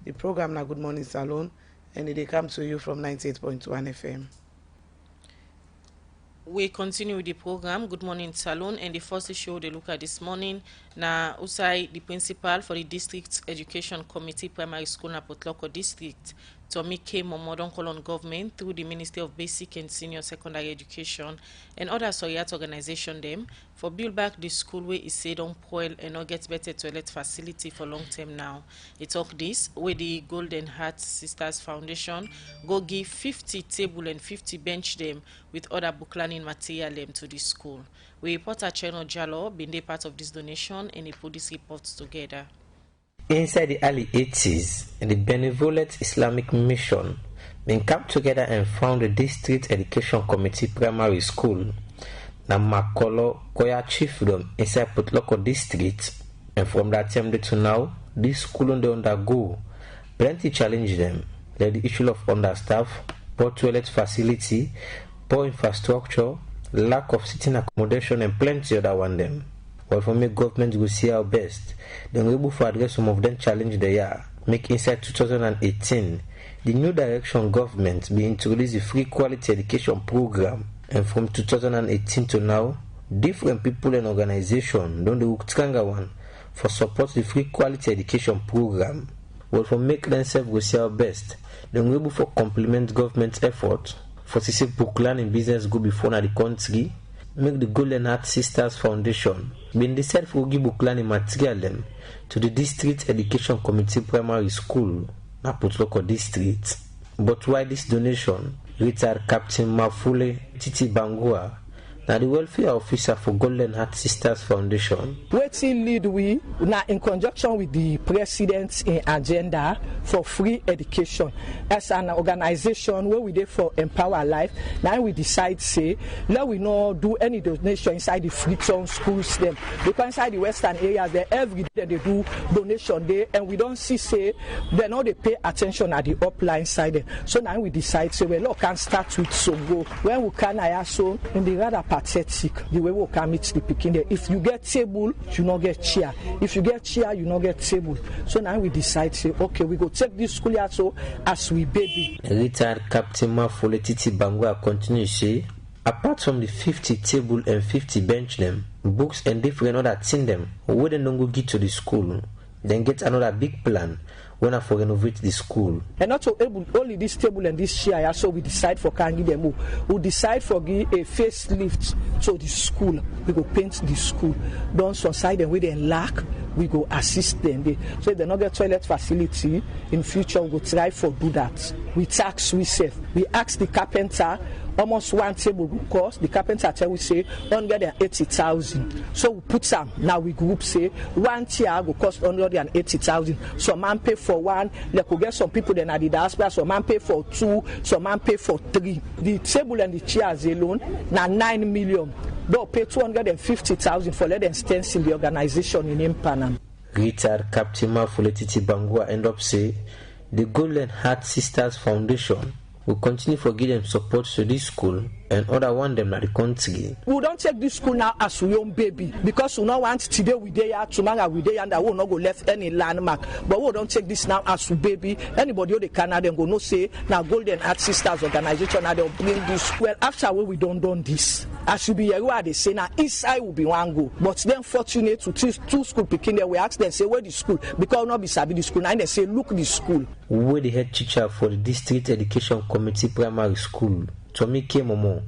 The program na Good Morning Salon, and they come to you from 98.1 FM. We continue with the program Good Morning Salon, and the first show they look at this morning na INSAI, the principal for the district education committee primary school na Potloko district, Tommy K. Momodon call on government through the Ministry of Basic and Senior Secondary Education and other Soyat organization them for build back the school where it say don't spoil and not get better toilet facility for long term now. It talk this where the Golden Heart Sisters Foundation go give 50 table and 50 bench them with other book learning material them to the school. We reporter Cheno Jallo been a part of this donation and he put these reports together. Inside the early 80s, the Benevolent Islamic Mission been come together and found the District Education Committee Primary School na Makolo Koya Chiefdom inside Potloko District, and from that time to now, this school undergo plenty challenge them, like the issue of understaff, poor toilet facility, poor infrastructure, lack of sitting accommodation, and plenty other one them. Well, for me, government will see our best. Then we will address some of them challenge they are. Make inside 2018, the new direction government be introduce the free quality education program, and from 2018 to now, different people and organizations don't do stronger one for support the free quality education program. Well, for make themselves will see our best. Then we will for complement government effort for see book learning business go before na the country. Make the Golden Heart Sisters Foundation been decided for give book learning material them to the District Education Committee Primary School na Potloko District. But why this donation? Retired Captain Mafule Titi Bangua, now the welfare officer for Golden Heart Sisters Foundation. Waiting lead we now in conjunction with the president's agenda for free education as an organization where we did for Empower Life. Now we decide say now we not do any donation inside the free zone schools them because inside the western areas they every day they do donation there and we don't see say they know they pay attention at the upline side there. So now we decide say well look can start with some go when we can I also in the rather pathetic the way we can meet the picking there. If you get table, you not get chair. If you get chair, you not get table. So now we decide say, okay, we go take this school here so as we baby. Retired Captain Mafole Titi Bangua continues say, apart from the 50 table and 50 bench them, books and different other thing them, where they don't go get to the school, then get another big plan when I for renovate the school. And not so able only this table and this chair, so we decide for can give them we decide for give a facelift to the school. We go paint the school. Don't side them with them lack, we go assist them. So if they not get toilet facility in future, we go try for do that. We tax we save. We ask the carpenter almost one table will cost, the carpenter tell we say 180,000. So we put some now we group say one chair will cost 180,000. Some man pay for one, they could get some people then at the diaspora, some man pay for two, some man pay for three. The table and the chairs alone now 9 million. They'll pay 250,000 for let them stencil the organization in Impanam. Retired Captain Mafule Titi Bangua end up say the Golden Heart Sisters Foundation will continue for give them support to this school and other one them at the country. We don't take this school now as we own baby because we don't want today we there, tomorrow we there, and I will not go left any landmark. But we don't take this now as we baby. Anybody who they can them go no say now Golden Heart Sisters organization now they'll bring this. Well after we don't done this. As you be here where they say now INSAI will be one go. But then fortunate to two school picking there we ask them say where the school because not be sabi the school now they say look the school. Where the head teacher for the District Education Committee Primary School, Tommy K. Momo,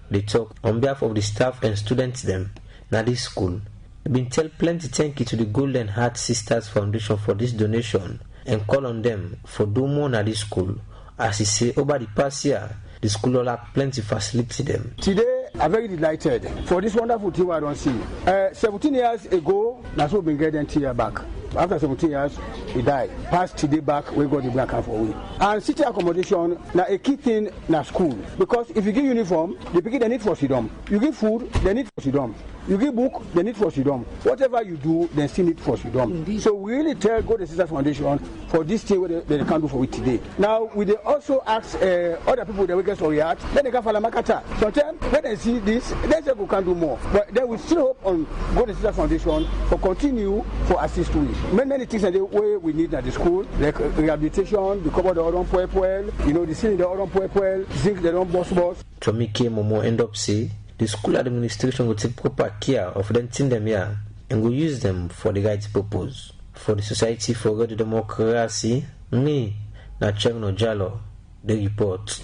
they talk on behalf of the staff and students them na this school. They been tell plenty thank you to the Golden Heart Sisters Foundation for this donation and call on them for do more na this school. As he say over the past year, the school will have plenty facility them. Today I'm very delighted for this wonderful team I don't see. 17 years ago, that's what been getting 10 years back. After 17 years, he died. Past today back, we got the black half away. And city accommodation, now a key thing na school. Because if you give uniform, the people they need for freedom. You give food, they need for freedom. You give book, they need for freedom. Whatever you do, they still need for freedom. Indeed. So we really tell God the Sister Foundation for this thing what they can do for it today. Now, we they also ask other people the weakest react, then they can follow Makata. Sometimes when they see this, they say we can do more. But then we still hope on God the Sister Foundation for continue for assist we. Many things that the way we need at the school, like rehabilitation, the cover the Odon Puel, the ceiling the Odon Puel, zinc the Odon boss. Tommy Momo end up say the school administration will take proper care of them here and will use them for the right purpose. For the Society for Radio Democracy, me, Nacherno Jalo, the report.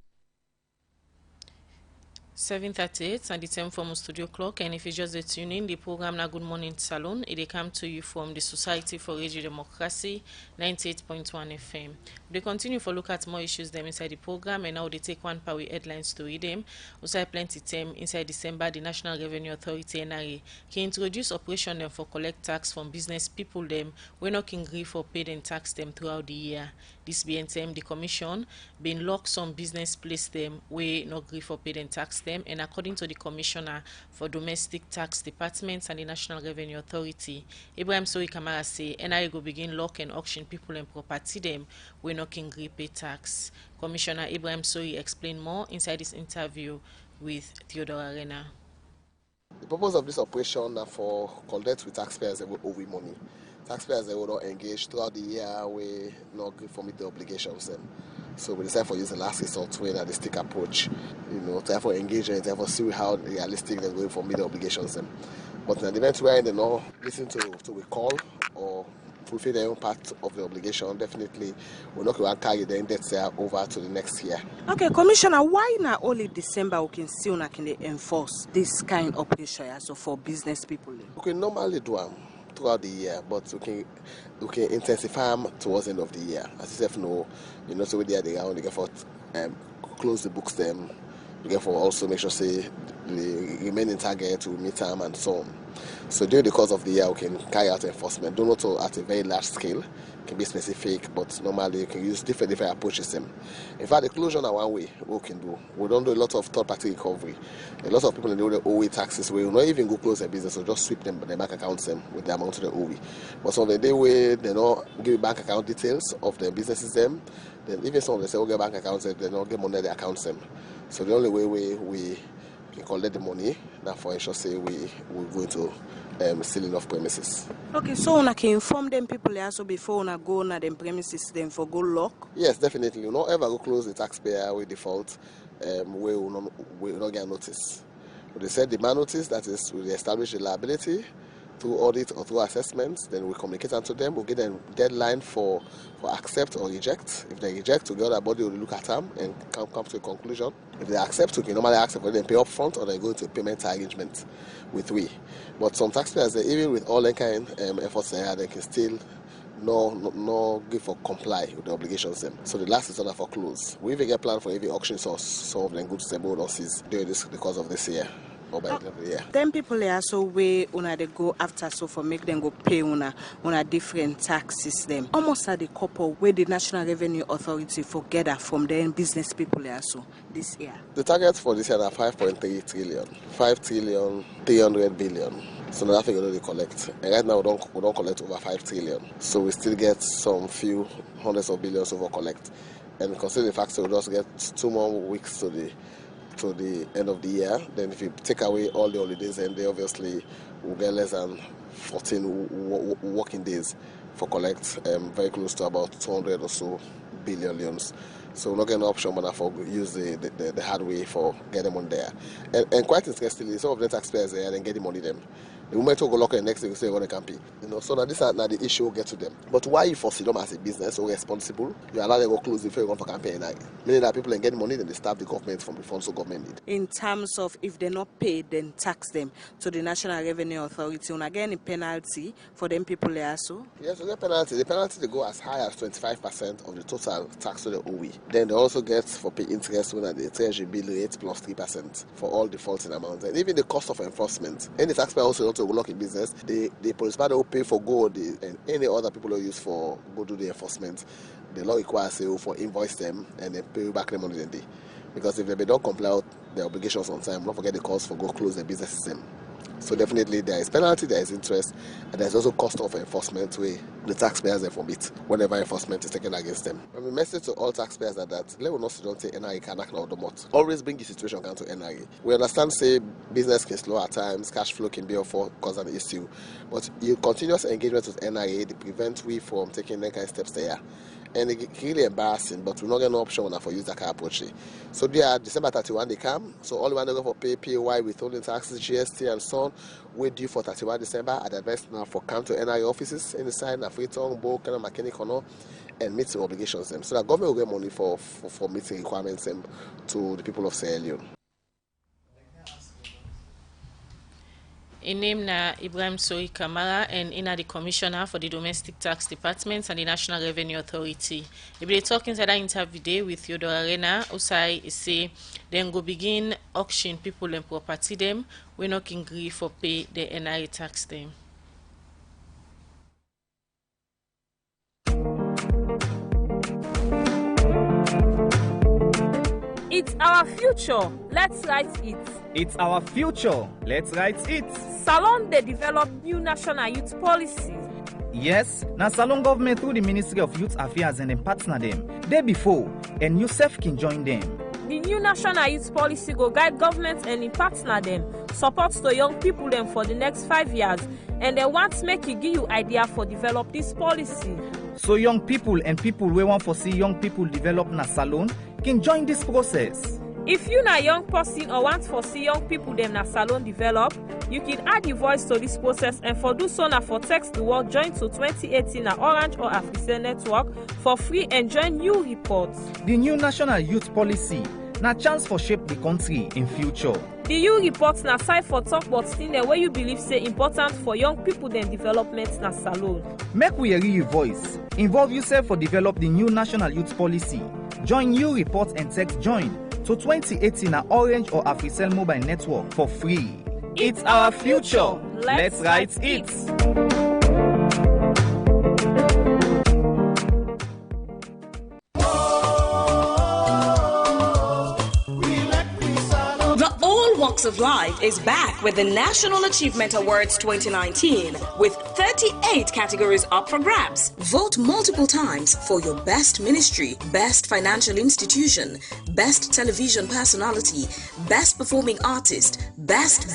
7:38 and the time from studio clock, and if you just tune in, the program now Good Morning Salon, it come to you from the Society for Radio Democracy 98.1 FM. They continue for look at more issues them inside the program, and now they take one power headlines to read them. Also plenty time inside December, the National Revenue Authority NRA can introduce operation them for collect tax from business people them we not can agree for paid and tax them throughout the year. This being time, the commission been lock some business place them we not agree for paid and tax them, and according to the Commissioner for Domestic Tax Departments and the National Revenue Authority, Ibrahim Sori Kamara say NRA go begin lock and auction people and property them we not can agree pay tax. Commissioner Ibrahim Sori explained more inside this interview with Theodore Arena. The purpose of this operation is for collect with taxpayers that will owe money. Taxpayers that will not engage throughout the year, we not meet the obligations. So we decided for use the last resort way and the stick approach, to therefore engage and therefore see how realistic they're going for meet the obligations. But in the event where they not listen to a call or fulfill their own part of the obligation, definitely we're not going to carry the index over to the next year. Okay, Commissioner, why not only December we can still not can enforce this kind of operation also for business people? We can normally do them throughout the year, but we can intensify them towards the end of the year. As you know, so we there they get for close the books them. We get for also make sure say the remaining target to meet them and so on. So during the course of the year, we can carry out enforcement. Don't know at a very large scale, it can be specific, but normally you can use different approaches. In fact, the closure is one way we can do. We don't do a lot of third-party recovery. A lot of people in the OE taxes, we will not even go close their business, or just sweep them their bank accounts with the amount of the OE. But some of the day where they don't give bank account details of their businesses, then even some of them say, get bank accounts, they don't get money in their accounts. So the only way we can collect the money, therefore ensure say we're going to sealing of premises. Okay, so una can inform them people also before una go na them premises then for go lock? Yes, definitely. You not ever go close the taxpayer with default, we will not get notice. But they said the man notice, that is, we establish the liability through audit or through assessments, then we communicate unto them, we'll give them deadline for accept or reject. If they reject, the other body will look at them and come to a conclusion. If they accept, we can normally accept whether they pay up front or they go into a payment arrangement with we. But some taxpayers, even with all that kind efforts they can still no give for comply with the obligations. So the last is order for close. We even get planned for every auction source, some of them good stable losses during the course of this year. Then people also way una they go after so for make them go pay una different tax system. Almost at the couple where the National Revenue Authority forget that from them business people also this year. The targets for this year are 5.3 trillion, 5 trillion 300 billion. So now I think they collect. And right now we don't collect over 5 trillion. So we still get some few hundreds of billions over collect. And consider the fact that we just get 2 more weeks to the end of the year, then if you take away all the holidays, and they obviously will get less than 14 working days for collect, very close to about 200 or so billion. So we're not getting an option, but for use the hard way for get them on there. And quite interestingly, some of the taxpayers there then get the money them. The moment we go lock the next thing, say what they can pay. So now this is now the issue will get to them. But why you foresee them as a business or responsible? You allow them to go close before you go for campaign. Meaning that people get money, then they stop the government from the funds the government need. In terms of if they're not paid, then tax them to the National Revenue Authority. And again, a penalty for them people there also? Yes, so the penalty they go as high as 25% of the total tax to the OE. Then they also get for pay interest when the treasury bill rate plus 3% for all defaulting amounts. And even the cost of enforcement. Any taxpayer also not to lock in business, the police will pay for gold and any other people who use for go do the enforcement. The law requires for invoice them and then pay back the money then they. Because if they don't comply with their obligations on time, don't forget the cost for go close the business system. So definitely there is penalty, there is interest, and there's also cost of enforcement where the taxpayers inform it whenever enforcement is taken against them. I mean, message to all taxpayers are that let us not say NIA can act now the mot. Always bring the situation down to NIA. We understand say business can slow at times, cash flow can be of cause an issue, but your continuous engagement with NIA they prevent we from taking that kind of steps there. And it's really embarrassing, but we're not getting no option for use that kind of approach. So they are December 31 they come. So all we want to go for PAY, withholding taxes, GST and so on. We due for 31 December at the best now for come to NIA offices in the side, Freetown, Bo, kind of mechanic or no, and meet the obligations them. So that government will get money for meeting requirements to the people of Sierra Leone. In name na Ibrahim Soi Kamara and Ina the Commissioner for the Domestic Tax Department and the National Revenue Authority. If they talk inside that interview day with Theodore Arena, Usai say then go begin auction people and property them. We not can agree for pay the NIA tax them. It's our future. Let's write it. It's our future. Let's write it. Salon they develop new national youth policy. Yes, now Salon government through the Ministry of Youth Affairs and then partner them. Day before, and yourself can join them. The new national youth policy go guide government and in partner them, support to young people them for the next 5 years, and they want to make it give you idea for develop this policy. So young people and people we want to see young people develop na Salon can join this process. If you na young person or want to see young people them na Salon develop, you can add your voice to this process, and for do so na for text the word join to 2018 na Orange or Africell network for free and join new reports. The new national youth policy na chance for shape the country in future. The new reports na side for talk about things where you believe say important for young people then development na Salon. Make we hear your voice. Involve yourself for develop the new national youth policy. Join new reports and text join to 2018 na Orange or Africell mobile network for free. It's our future. Let's write it. Walks of Life is back with the National Achievement Awards 2019 with 38 categories up for grabs. Vote multiple times for your best ministry, best financial institution, best television personality, best performing artist, best.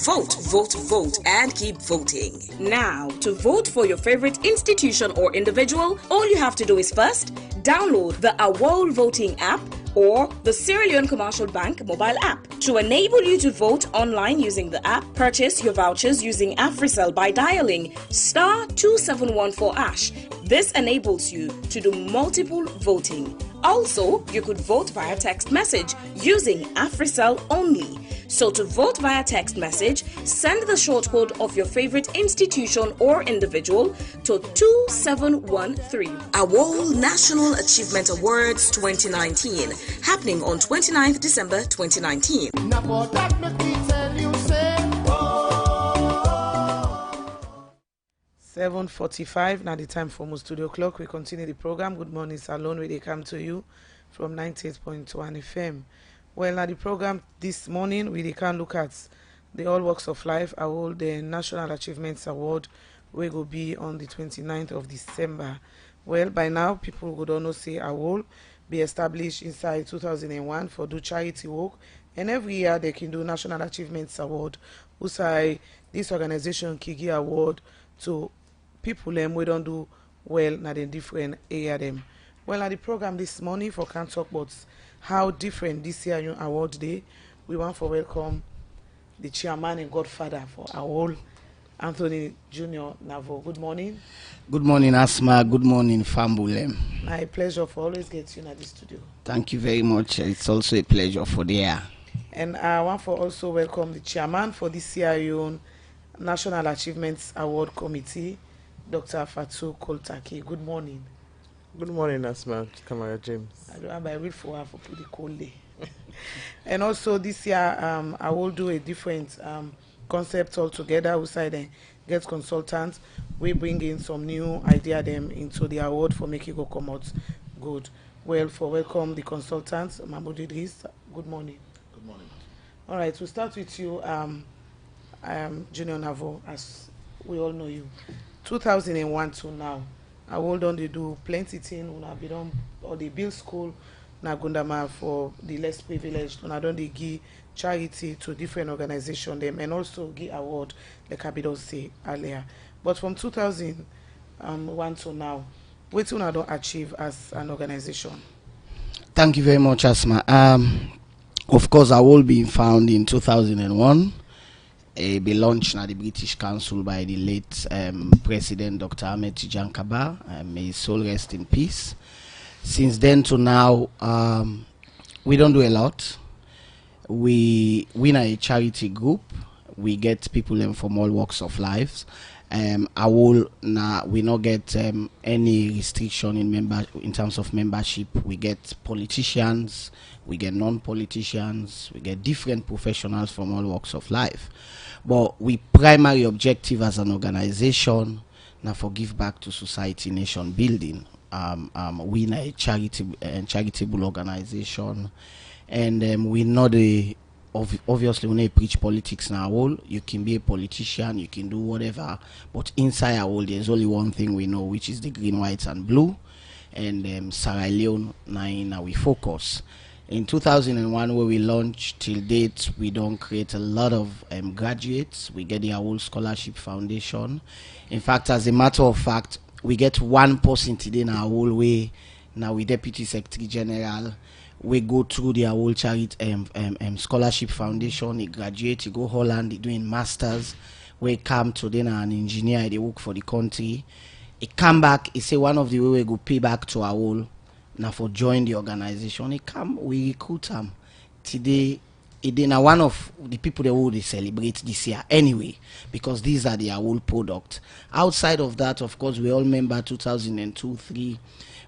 Vote, vote, vote, and keep voting. Now, to vote for your favorite institution or individual, all you have to do is first, download the AWOL voting app or the Sierra Leone Commercial Bank mobile app. To enable you to vote online using the app, purchase your vouchers using Africell by dialing *2714#. This enables you to do multiple voting. Also, you could vote via text message using Africell only. So to vote via text message, send the short code of your favorite institution or individual to 2713. AWOL National Achievement Awards 2019, happening on 29th December 2019. 7:45 now the time for most studio clock. We continue the program. Good morning, Salon, where they come to you from 98.1 FM. Well, now the program this morning, we can look at the All Walks of Life Award, the National Achievements Award, we will be on the 29th of December. Well, by now, people would all know say Award be established inside 2001 for do charity work, and every year they can do National Achievements Award. Usai this organization can give award to people them we don't do well na the different area them. Well, at the program this morning for can talk about how different this year your award day. We want to welcome the chairman and godfather for award, Anthony Jr. Navo. Good morning. Good morning, Asma. Good morning, Fambulem. My pleasure for always get you in the studio. Thank you very much. It's also a pleasure for the air. And I want to also welcome the chairman for this year your National Achievements Award Committee, Dr. Fatu Koltaki. Good morning. Good morning, Asma. Kamara James. I don't have my read for her for pretty cold day. And also this year, I will do a different concept altogether. We side and get consultants. We bring in some new idea them into the award for making it come out good. Well, for welcome the consultants, Mahmoud Idris. Good morning. Good morning. All right, we'll start with you, Junior Navo, as we all know you. 2001 to now, I hold on they do plenty thing. Una be done or they build school na Gundama for the less privileged. Una don they give charity to different organizations them and also give award like I be don say earlier. But from 2001 to now, what una don achieve as an organization? Thank you very much, Asma. Of course, I will be found in 2001. Be launched at the British Council by the late President Dr. Ahmed Tijan Kaba. May his soul rest in peace. Since then to now, we don't do a lot. We are a charity group. We get people in from all walks of life. We not get any restriction in terms of membership. We get politicians, we get non-politicians, we get different professionals from all walks of life. But we primary objective as an organization now for give back to society, nation building. We are a charitable organization, and we not a obviously when they preach politics now all you can be a politician, you can do whatever, but inside our world there's only one thing we know, which is the green, white and blue, and Sierra Leone now we focus. In 2001 where we launched till date, we don't create a lot of graduates. We get the whole scholarship foundation. In fact, as a matter of fact, we get one person today in our whole way now we deputy secretary general. We go through the whole charity scholarship foundation. He graduate, he go Holland, he doing masters. We come to then an engineer, they work for the country. He come back, he say one of the way we go pay back to our whole now for join the organization. He come, we recruit him. Today, he now one of the people that will celebrate this year anyway, because these are their whole product. Outside of that, of course, we all remember 2002-3.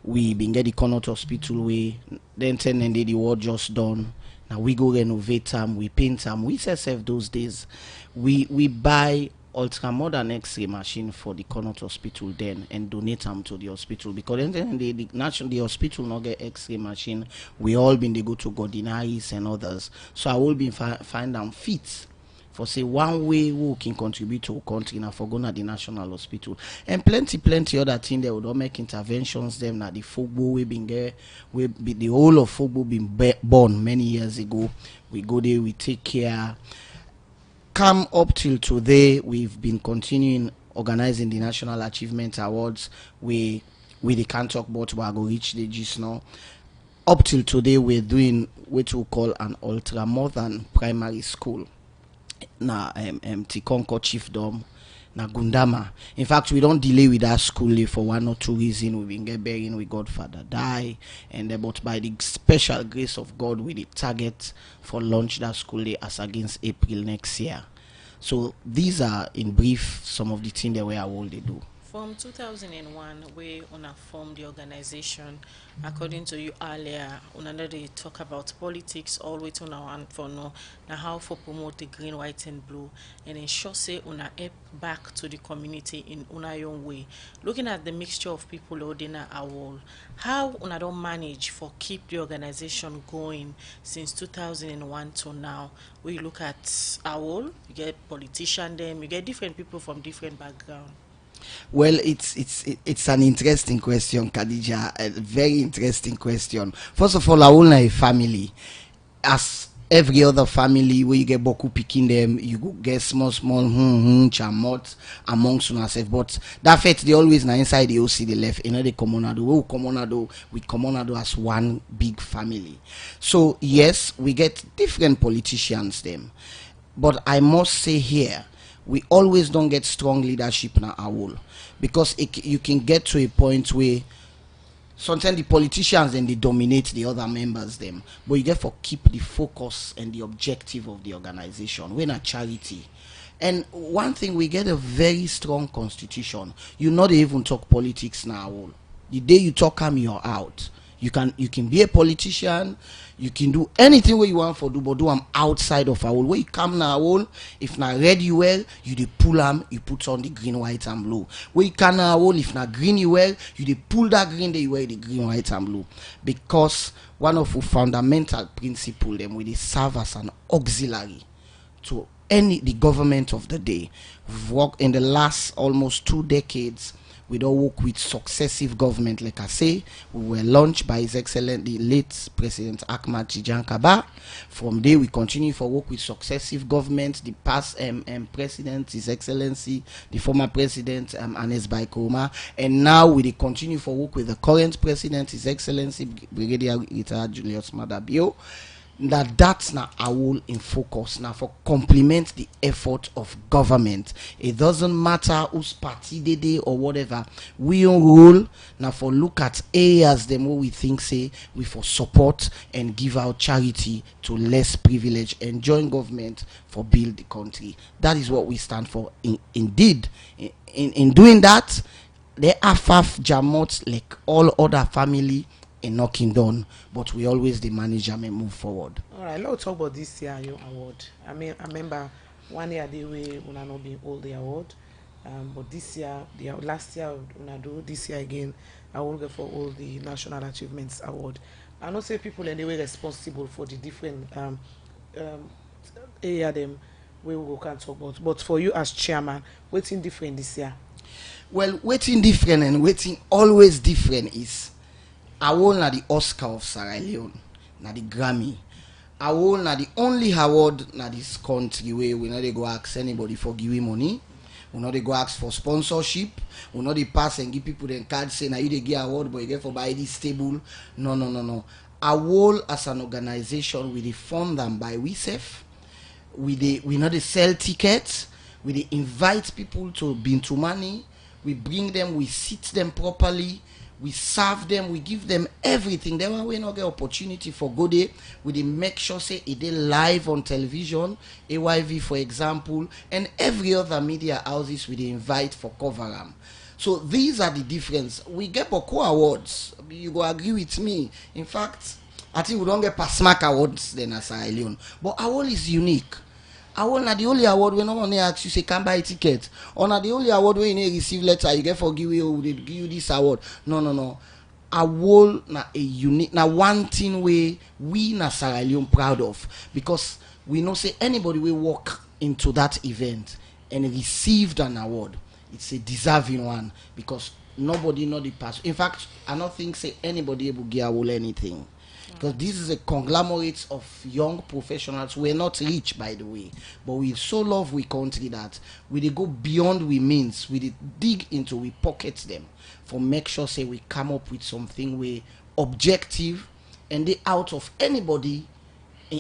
We been get the Connaught Hospital way, then 10 and the work just done. Now we go renovate them, we paint them. We save those days. We buy ultra modern X-ray machine for the Connaught Hospital then and donate them to the hospital, because then the hospital not get X-ray machine. We all been they go to Godinaris and others. So I will be find them fit for say one way who can contribute to a country now for going to the national hospital, and plenty other things they would all make interventions them now the football we been there, we be the whole of football been born many years ago. We go there, we take care. Come up till today, we've been continuing organizing the National Achievement Awards. They can't talk about what I go reach the gist now. Up till today, we're doing what we call an ultra modern primary school. Na Tikonko Chiefdom, na Gundama. In fact, we don't delay with that school for one or two reasons. We've been get burying with Godfather die, and but by the special grace of God, we the target for launch that school as against April next year. So these are in brief some of the things that we are all they do. From 2001, we una formed the organization. According to you earlier, una they talk about politics, all the way to now and for now how for promote the green, white and blue, and ensure say una help back to the community in una own way. Looking at the mixture of people holding our wall, how una don't manage for keep the organization going since 2001 to now? We look at our wall, you get politician them, you get different people from different background. Well, it's an interesting question, Khadija. A very interesting question. First of all, I own a family. As every other family, where you get boku picking them, you go get small chamot amongst yourself. But that fact, they always na inside the OC the left. You know the commonado. We commonado as one big family. So yes, we get different politicians them. But I must say here, we always don't get strong leadership in our role, because you can get to a point where sometimes the politicians then they dominate the other members them, but you get for keep the focus and the objective of the organization. We're not charity, and one thing, we get a very strong constitution. You not even talk politics now. The day you talk them, you're out. You can be a politician, you can do anything where you want for do, but do them outside of our wall. Where you come now wall, if not red you well, you dey pull them, you put on the green, white and blue. Where you can now wall, if not green you well, you dey pull that green, you wear the green, white and blue. Because one of the fundamental principle them will serve as an auxiliary to the government of the day. We've worked in the last almost 2 decades. We don't work with successive government. Like I say, we were launched by His Excellency, the late President Ahmad Tijan Kaba. From there, we continue for work with successive governments. The past president, His Excellency, the former president, Anes Baikoma, and now we continue for work with the current president, His Excellency, Brigadier Retired Julius Madabio. That's now our role in focus now for complement the effort of government. It doesn't matter whose party they do or whatever. We on role now for look at areas them where we think say we for support and give out charity to less privileged and join government for build the country. That is what we stand for. Indeed, in doing that, the Afaf Jamot like all other family in knocking down, but we always the manager may move forward. All right, let's talk about this year your award. I remember 1 year they were una not being all the award, but this year, last year una do, this year again I will go for all the National Achievements Award. I know say people and they were responsible for the different area them we will can talk about. But for you as chairman, what's in different this year? Well, waiting different and waiting always different is award na the Oscar of Sierra Leone, na the Grammy. Award na the only award na this country where we not dey go ask anybody for giving money. We not dey go ask for sponsorship. We not dey pass and give people the card say na you dey give award but you get for buy this table. No. Award as an organization we dey fund them by we self. We not dey sell tickets. We dey invite people to be into money. We bring them, we sit them properly. We serve them, we give them everything. Then when we not get opportunity for go there, we make sure say it is live on television, AYV for example, and every other media houses we invite for cover them. So these are the difference. We get Boko awards. You go agree with me. In fact, I think we don't get Pasmac awards then as Sierra Leone. But award is unique. Award na the only award when no one asks you say can buy a ticket. Or na the only award when you receive letter you get for give you this award. No. Award na a unique na one thing we na Sierra Leone proud of, because we know say anybody will walk into that event and received an award, it's a deserving one, because nobody know the past. In fact, I don't think say anybody able give award anything. Because this is a conglomerate of young professionals. We're not rich, by the way, but we so love we country that we go beyond we means. We dig into, we pocket them for make sure say we come up with something we objective and they out of anybody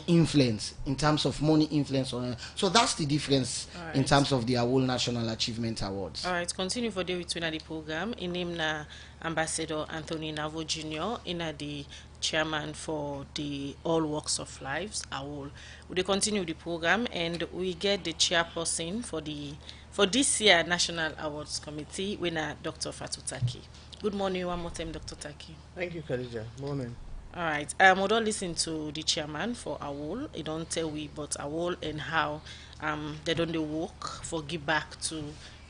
influence in terms of money influence on. So that's the difference in terms of the whole National Achievement Awards. All right, continue for the between the program. In name na Ambassador Anthony Navo Jr. in the chairman for the All Walks of Lives award. We continue the program and we get the chairperson for this year National Awards Committee, winner Dr. Fatu Taki. Good morning one more time, Dr. Taki. Thank you, Khadija. Morning. All right. We don't listen to the chairman for AWOL. He don't tell we about AWOL and how they don't work for give back to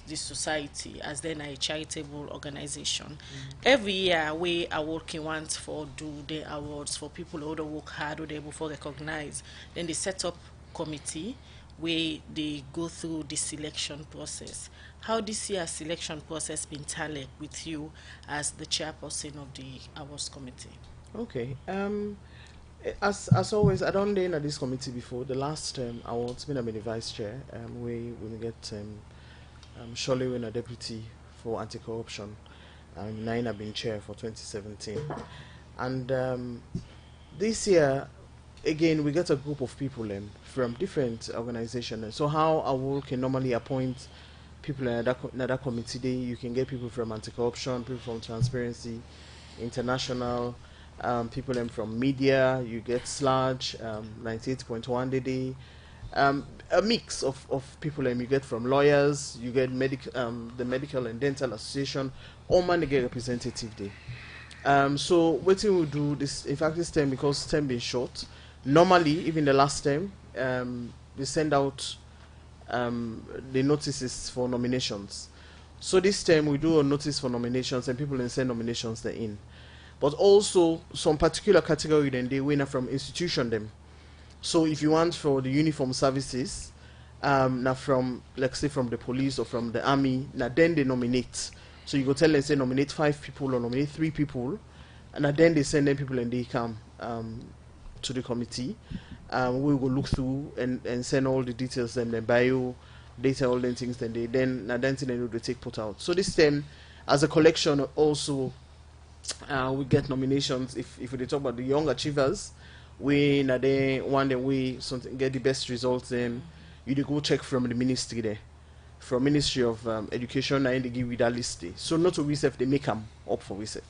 the society as then a charitable organization. Every year we are working once for do the awards for people who don't work hard or they able for recognize. Then they set up committee where they go through the selection process. How this year's selection process been tallied with you as the chairperson of the awards committee? Okay. As always, I don't know this committee before. The last awards been the vice chair. We get Shirley when a deputy for anti-corruption. Nine have been chair for 2017, and this year again we get a group of people from different organizations. So how AWOL can normally appoint people in that committee? Day you can get people from anti-corruption, people from Transparency International. People from media, you get Sludge, 98.1 day, a mix of people you get from lawyers, you get the Medical and Dental Association, all man get representative day. So what we will do this, in fact this time, because time being short, normally even the last time we send out the notices for nominations. So this time we do a notice for nominations and people then send nominations there in. But also some particular category then they winner from institution them. So if you want for the uniform services, now from, like say from the police or from the army, now then they nominate. So you go tell them, say nominate 5 people or nominate 3 people, and then they send them people and they come to the committee. We will look through and send all the details, then bio data, all the things, then they take put out. So this time, as a collection, also we get nominations. If we talk about the young achievers, we na they one day we something get the best results. Then you go check from the ministry there, from Ministry of Education, and they give you that list there. So not to WISEF, they make them up for WISEF.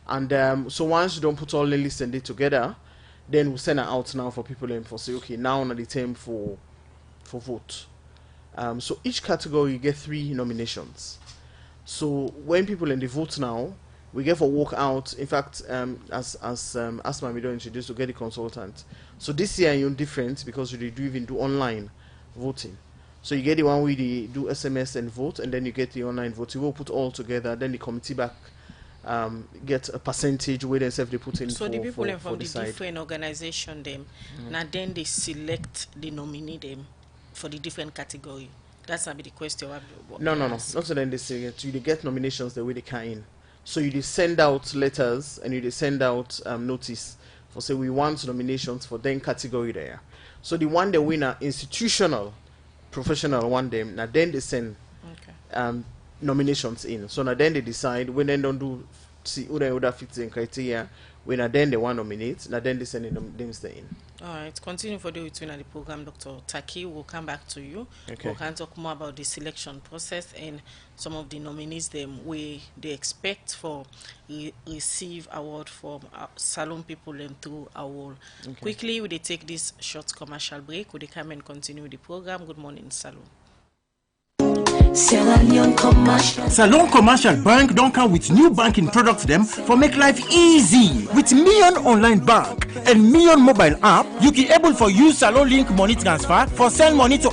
And so once you don't put all the lists and they together, then we'll send it out now for people and for say, okay, now on the time for vote. So each category you get 3 nominations. So when people in the vote now, we get for walk out. In fact, as Asma we don't introduce to get the consultant. So this year you're different because you do even do online voting. So you get the one where they do SMS and vote, and then you get the online vote. You will put all together. Then the committee back get a percentage where themselves they put in. So the people from the decide. different organization them, now then they select the nominee them for the different category. That's not be the question. No. Not so then they say it. You get nominations the way they can in. So you send out letters and you send out notice for say we want nominations for then category there. So the one they win are institutional, professional one them. Now then they send nominations in. So now then they decide when they don't do see who they fits in criteria. When then they want to nominate, now then they send them in. All right, continue for the between the program, Dr. Taki. We'll come back to you. Okay. We can talk more about the selection process and some of the nominees them they expect for receive award from Salon people and through award. Okay. Quickly, we take this short commercial break. We come and continue the program. Good morning, Salon. Salon Commercial Bank don't come with new banking products them for make life easy. With Million Online Bank and Million Mobile App, you can able for use Salon Link money transfer for send money to